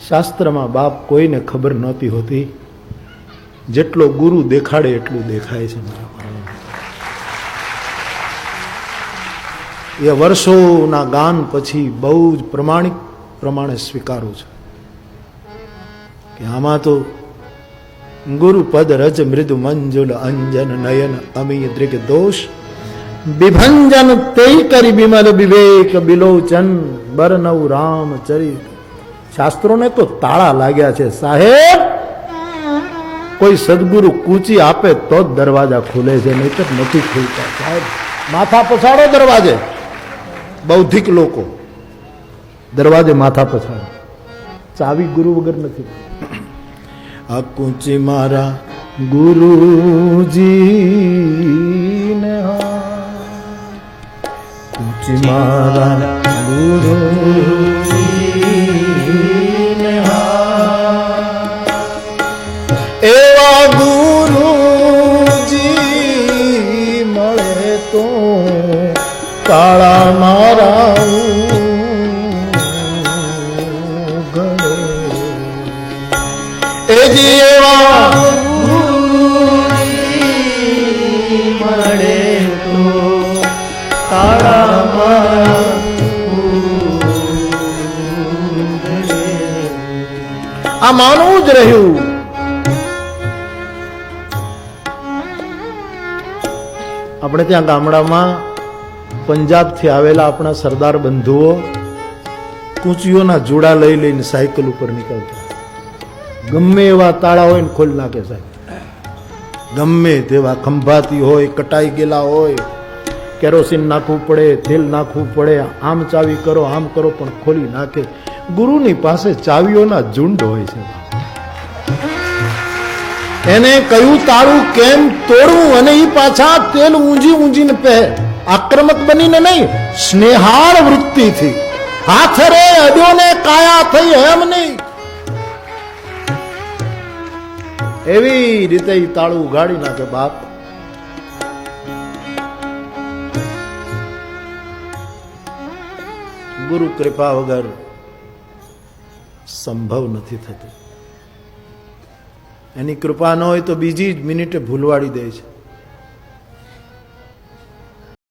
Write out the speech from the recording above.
શાસ્ત્રમાં બાપ કોઈને ખબર નહોતી હોતી, જેટલો ગુરુ દેખાડે એટલું દેખાય છે. એ વર્ષોના ગાન પછી બહુ જ પ્રમાણિક પ્રમાણે સ્વીકારું છું કે આમાં તો ગુરુ પદ રજ મૃદુ મંજુલ અંજન નયન અમીય દૃગ દોષ વિભંજન તે કરી બિમલ વિવેક બિલોચન બરનવ રામ ચરિત. શાસ્ત્રોને તો તાળા લાગ્યા છે સાહેબ. કોઈ સદગુરુ કૂચી આપે તો જ દરવાજા ખુલે છે, નહીં તો નથી ખુલતા સાહેબ. માથા પછાડો દરવાજે, બૌદ્ધિક લોકો દરવાજે માથા પછાડો, ચાવી ગુરુ વગર નથી. આ કૂચી મારા ગુરુજી ને, કૂચી મારા ગુરુજી ને, એવા ગુરુજી મળે તો તાળા મારા ગળે. એ જીવા ગુરુજી મળે તો તાળા મારા ગળે. આ માનવું જ રહ્યું. આપણે ત્યાં ગામડામાં પંજાબથી આવેલા આપણા સરદાર બંધુઓ કૂંચીઓના જોડા લઈ લઈને સાયકલ ઉપર નીકળતા. ગમે એવા તાળા હોય ને ખોલી નાખે સાહેબ, ગમે તેવા ખંભાતી હોય, કટાઈ ગયેલા હોય, કેરોસીન નાખવું પડે, તેલ નાખવું પડે, આમ ચાવી કરો આમ કરો પણ ખોલી નાખે. ગુરુની પાસે ચાવીઓના ઝુંડ હોય છે. એને કયું તાળું કેમ તોડવું, અને એ પાછા તેલ ઊંજી ઊંજીને પહે, આક્રમક બનીને નહીં, સ્નેહાળ વૃત્તિથી. હાથ રે અડ્યો ને કાયા થઈ એમ નહીં, એવી રીતે તાળું ઉગાડી નાખે બાપ. ગુરુ કૃપા વગર સંભવ નથી થતું. એની કૃપા ન હોય તો બીજી જ મિનિટે ભૂલવાડી દે છે.